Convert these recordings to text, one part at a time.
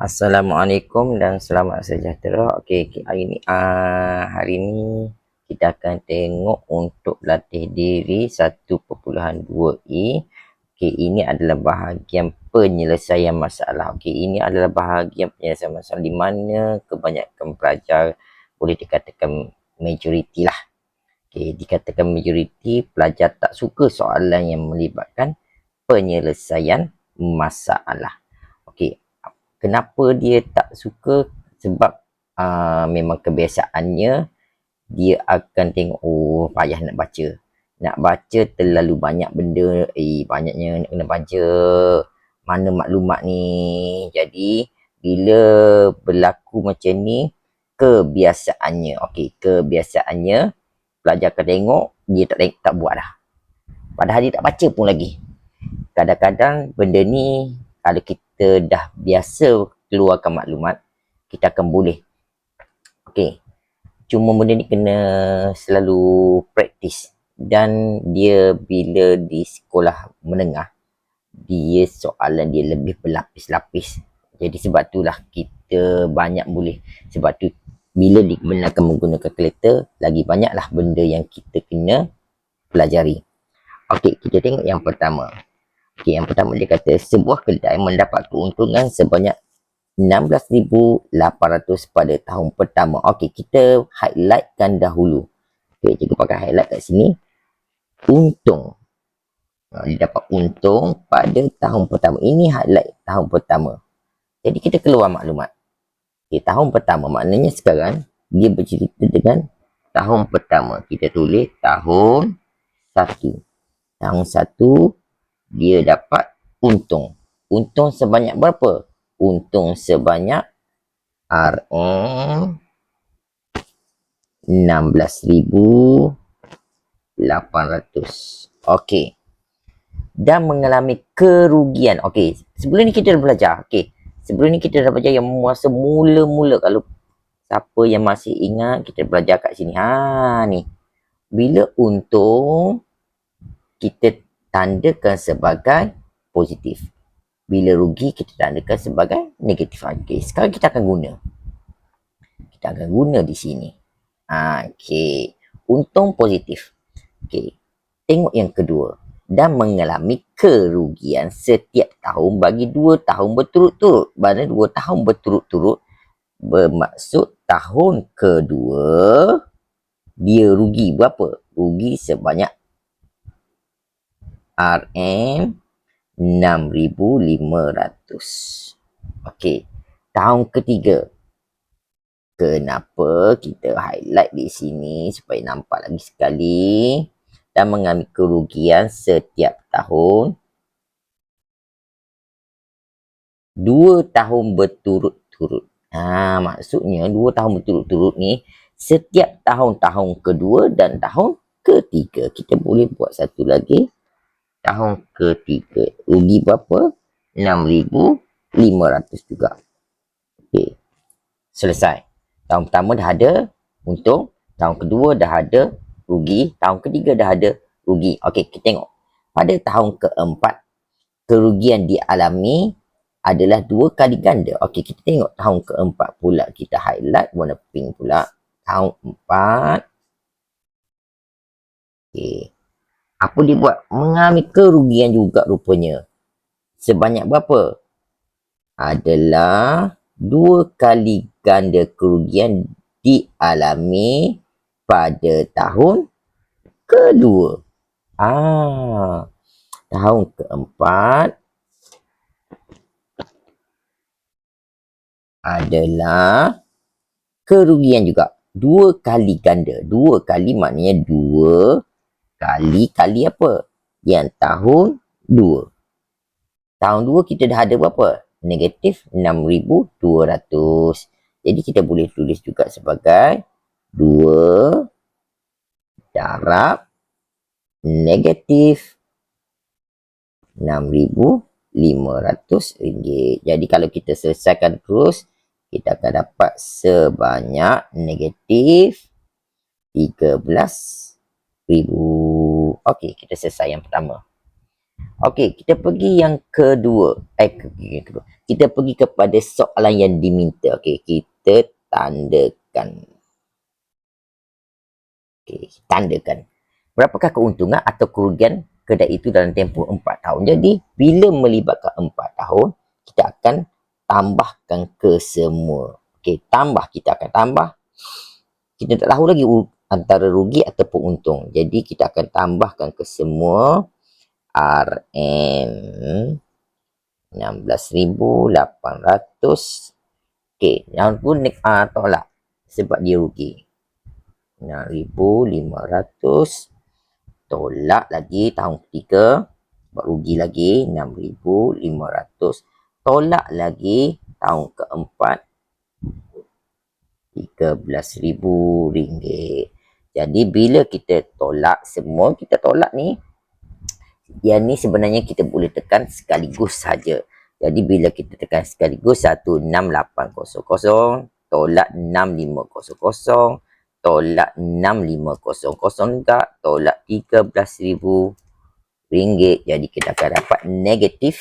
Assalamualaikum dan selamat sejahtera. Okey, hari ini kita akan tengok untuk latih diri 1.2e. Okey, ini adalah bahagian penyelesaian masalah. Okey, ini adalah bahagian penyelesaian masalah di mana kebanyakan pelajar boleh dikatakan majoriti lah. Okey, dikatakan majoriti pelajar tak suka soalan yang melibatkan penyelesaian masalah. Okey, kenapa dia tak suka? Sebab memang kebiasaannya dia akan tengok, oh payah nak baca. Nak baca terlalu banyak benda, banyaknya nak kena baca. Mana maklumat ni? Jadi bila berlaku macam ni, kebiasaannya, kebiasaannya pelajar akan tengok, dia tak buat dah. Padahal dia tak baca pun lagi. Kadang-kadang benda ni kalau kita dah biasa keluarkan maklumat, kita akan boleh. Okey. Cuma benda ni kena selalu praktis. Dan dia bila di sekolah menengah, dia soalan dia lebih berlapis-lapis. Jadi sebab itulah kita banyak boleh. Sebab tu bila digunakan menggunakan kalkulator, lagi banyaklah benda yang kita kena pelajari. Okey, kita tengok yang pertama. Okey, yang pertama dia kata sebuah kedai mendapat keuntungan sebanyak 16,800 pada tahun pertama. Okey, kita highlightkan dahulu. Okey, cikgu pakai highlight kat sini. Untung. Dia dapat untung pada tahun pertama. Ini highlight tahun pertama. Jadi kita keluar maklumat. Okey, tahun pertama. Maknanya sekarang dia bercerita dengan tahun pertama. Kita tulis tahun 1. Tahun 1 dia dapat untung. Untung sebanyak berapa? Untung sebanyak RM 16,800. Okey. Dan mengalami kerugian. Okey, sebelum ni kita dah belajar. Okey. Sebelum ni kita dah belajar yang masa mula-mula. Kalau siapa yang masih ingat, kita belajar kat sini. Ni. Bila untung, kita tandakan sebagai positif. Bila rugi, kita tandakan sebagai negatif. Okey, sekarang kita akan guna. Kita akan guna di sini. Okey, untung positif. Okey, tengok yang kedua. Dan mengalami kerugian setiap tahun bagi 2 tahun berturut-turut. Mana 2 tahun berturut-turut bermaksud tahun kedua dia rugi berapa? Rugi sebanyak RM6,500. Okey, tahun ketiga. Kenapa kita highlight di sini supaya nampak lagi sekali. Dan mengalami kerugian setiap tahun 2 tahun berturut-turut. Maksudnya 2 tahun berturut-turut ni setiap tahun-tahun kedua dan tahun ketiga. Kita boleh buat satu lagi. Tahun ketiga. Rugi berapa? 6,500 juga. Okey. Selesai. Tahun pertama dah ada untung. Tahun kedua dah ada rugi. Tahun ketiga dah ada rugi. Okey, kita tengok. Pada tahun keempat, kerugian dialami adalah 2 kali ganda. Okey, kita tengok tahun keempat pula. Kita highlight warna pink pula. Tahun 4. Okey. Apa dia buat? Mengalami kerugian juga rupanya. Sebanyak berapa? Adalah 2 kali ganda kerugian dialami pada tahun kedua. Tahun keempat adalah kerugian juga. 2 kali ganda. 2 kali maknanya 2 kali apa? Yang tahun 2. Tahun 2 kita dah ada berapa? Negatif 6,200. Jadi kita boleh tulis juga sebagai 2 darab negatif RM6,500. Jadi kalau kita selesaikan terus, kita akan dapat sebanyak negatif 13,000. Okey, kita selesai yang pertama. Okey, kita pergi yang kedua. Kita pergi kepada soalan yang diminta. Okey, kita tandakan. Okey, tandakan. Berapakah keuntungan atau kerugian kedai itu dalam tempoh 4 tahun? Jadi, bila melibatkan 4 tahun, kita akan tambahkan ke semua. Okey, kita akan tambah. Kita tak tahu lagi antara rugi ataupun untung. Jadi, kita akan tambahkan ke semua RM 16,800. Okey, yang tu tolak sebab dia rugi. 6,500 tolak lagi tahun ketiga sebab rugi lagi 6,500 tolak lagi tahun keempat RM13,000. Jadi bila kita tolak semua, kita tolak ni, yang ni sebenarnya kita boleh tekan sekaligus saja. Jadi bila kita tekan sekaligus 16800 tolak 6500 tolak 6500 juga tolak RM13,000. Jadi kita akan dapat negatif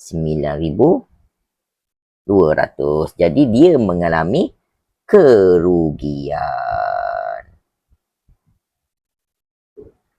RM9,200. Jadi dia mengalami kerugian.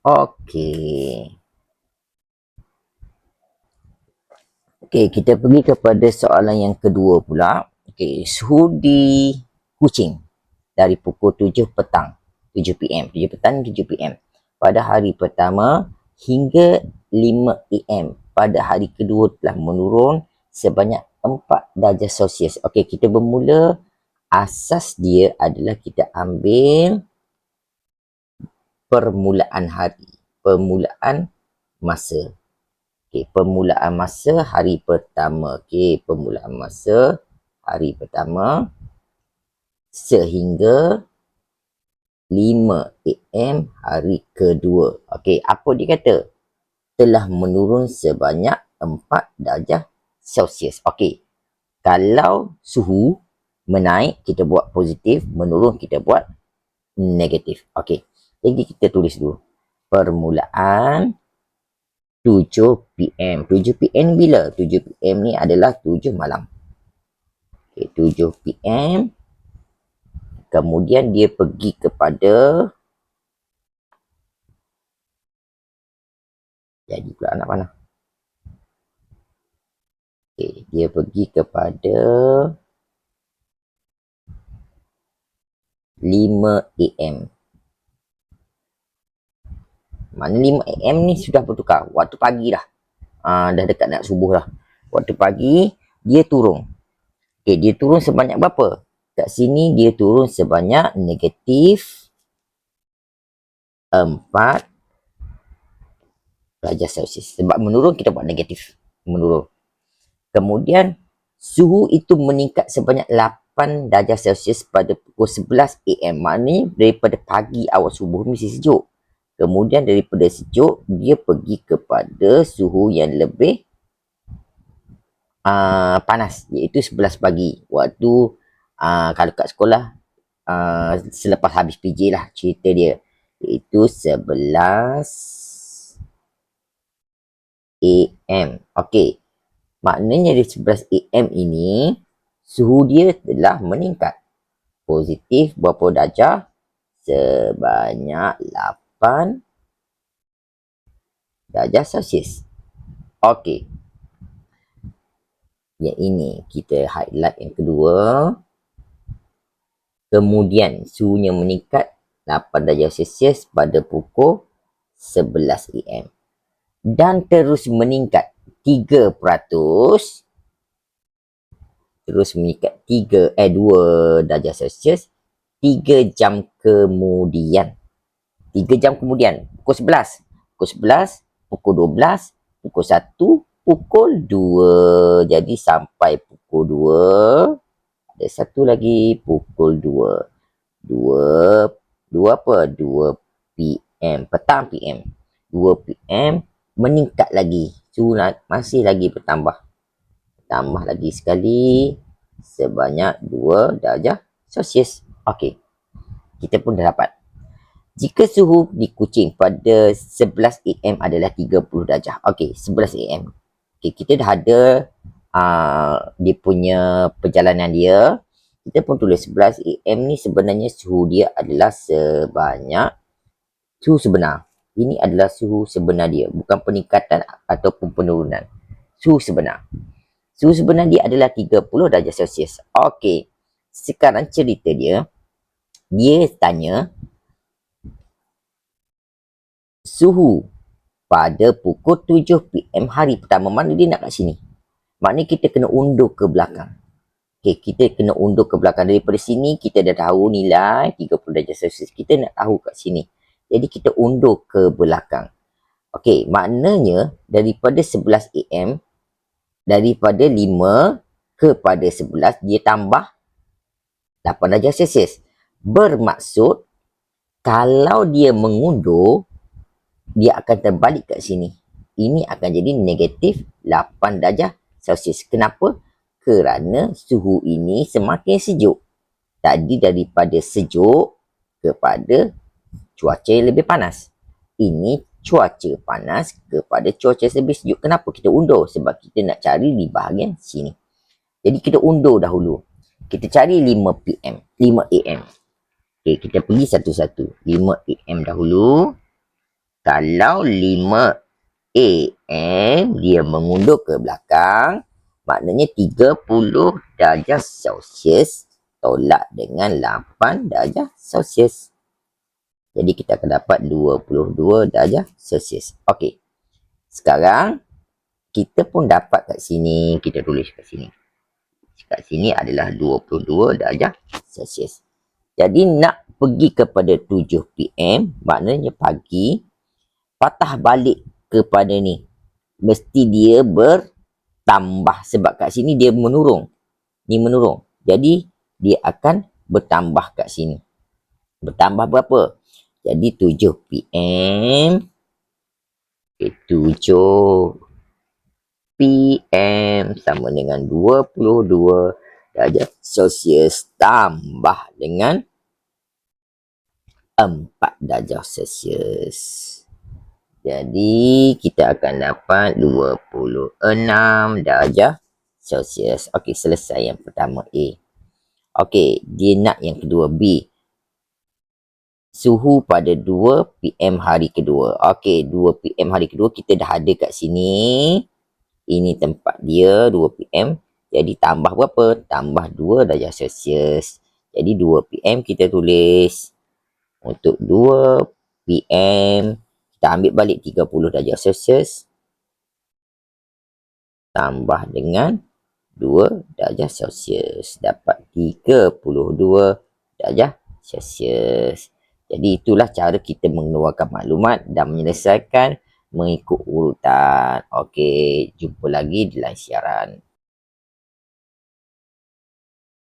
Okey. Okey, kita pergi kepada soalan yang kedua pula. Okey, suhu di Kuching dari pukul 7 petang, 7 PM, 7 petang, 7 PM pada hari pertama hingga 5 AM pada hari kedua telah menurun sebanyak 4 darjah Celsius. Okey, kita bermula, asas dia adalah kita ambil permulaan hari, permulaan masa. Okey, permulaan masa hari pertama. Okey, permulaan masa hari pertama sehingga 5 AM hari kedua. Okey, apa dia kata? Telah menurun sebanyak 4 darjah Celsius. Okey, kalau suhu menaik, kita buat positif, menurun, kita buat negatif. Okey, jadi kita tulis dulu. Permulaan 7 PM. 7 PM bila? 7 PM ni adalah 7 malam. Okay, 7 PM. Kemudian dia pergi kepada... Jadi pula anak panah. Okay, dia pergi kepada 5 AM. Mana 5 AM ni sudah bertukar. Waktu pagi dah. Dah dekat nak subuh dah. Waktu pagi, dia turun. Okay, dia turun sebanyak berapa? Kat sini dia turun sebanyak negatif 4 darjah Celsius. Sebab menurun, kita buat negatif. Menurun. Kemudian, suhu itu meningkat sebanyak 8 darjah Celsius pada pukul 11 AM. Maknanya, daripada pagi awal subuh mesti sejuk. Kemudian, daripada sejuk, dia pergi kepada suhu yang lebih panas. Iaitu 11 pagi. Waktu, kalau kat sekolah, selepas habis PJ lah cerita dia. Iaitu 11 AM. Okey. Maknanya di 11 AM ini, suhu dia telah meningkat. Positif berapa darjah? Sebanyak 8 darjah Celsius. Okey. Yang ini kita highlight yang kedua. Kemudian suhunya meningkat 8 darjah Celsius pada pukul 11 AM. Dan terus meningkat 3%. Terus meningkat 2 darjah Celsius 3 jam kemudian. 3 jam kemudian, pukul 11. Pukul 11, pukul 12, pukul 1, pukul 2. Jadi sampai pukul 2, ada satu lagi pukul 2. 2 apa? 2 PM, petang PM. 2 PM meningkat lagi. Suhu masih lagi bertambah. Tambah lagi sekali sebanyak 2 darjah Celsius. Okey. Kita pun dah dapat. Jika suhu di kucing pada 11 AM adalah 30 darjah. Okey, 11 AM. Okey, kita dah ada dia punya perjalanan dia. Kita pun tulis 11 AM ni sebenarnya suhu dia adalah sebanyak suhu sebenar. Ini adalah suhu sebenar dia, bukan peningkatan ataupun penurunan. Suhu sebenar. Suhu sebenar dia adalah 30 darjah Celsius. Okey. Sekarang cerita dia, dia tanya suhu pada pukul 7 PM hari pertama. Mana dia nak kat sini? Maknanya kita kena undur ke belakang. Okey, kita kena undur ke belakang. Daripada sini kita dah tahu nilai 30 darjah Celsius. Kita nak tahu kat sini. Jadi kita undur ke belakang. Okey, maknanya daripada 11 AM, daripada 5 kepada 11, dia tambah 8 darjah Celsius. Bermaksud, kalau dia mengundur, dia akan terbalik kat sini. Ini akan jadi negatif 8 darjah Celsius. Kenapa? Kerana suhu ini semakin sejuk. Tadi daripada sejuk kepada cuaca yang lebih panas. Ini cuaca panas kepada cuaca lebih sejuk. Kenapa kita undur? Sebab kita nak cari di bahagian sini. Jadi kita undur dahulu. Kita cari 5 PM, 5 AM. Okay, kita pergi satu-satu. 5 AM dahulu. Kalau 5 AM dia mengundur ke belakang, maknanya 30 darjah Celsius tolak dengan 8 darjah Celsius. Jadi kita akan dapat 22 darjah Celsius. Okey. Sekarang kita pun dapat kat sini, kita tulis kat sini. Kat sini adalah 22 darjah Celsius. Jadi nak pergi kepada 7 PM, maknanya pagi, patah balik kepada ni. Mesti dia bertambah. Sebab kat sini dia menurun. Ni menurun. Jadi dia akan bertambah kat sini. Bertambah berapa? Jadi 7 PM. 7 PM sama dengan 22 darjah Celsius tambah dengan 4 darjah Celsius. Jadi kita akan dapat 26 darjah Celsius. Okey, selesai yang pertama A. Okey, dia nak yang kedua B. Suhu pada 2 PM hari kedua. Okey, 2 PM hari kedua kita dah ada kat sini. Ini tempat dia 2 PM. Jadi tambah berapa? Tambah 2 darjah Celsius. Jadi 2 PM kita tulis. Untuk 2 PM kita ambil balik 30 darjah Celsius. Tambah dengan 2 darjah Celsius. Dapat 32 darjah Celsius. Jadi itulah cara kita mengeluarkan maklumat dan menyelesaikan mengikut urutan. Okey, jumpa lagi di lain siaran.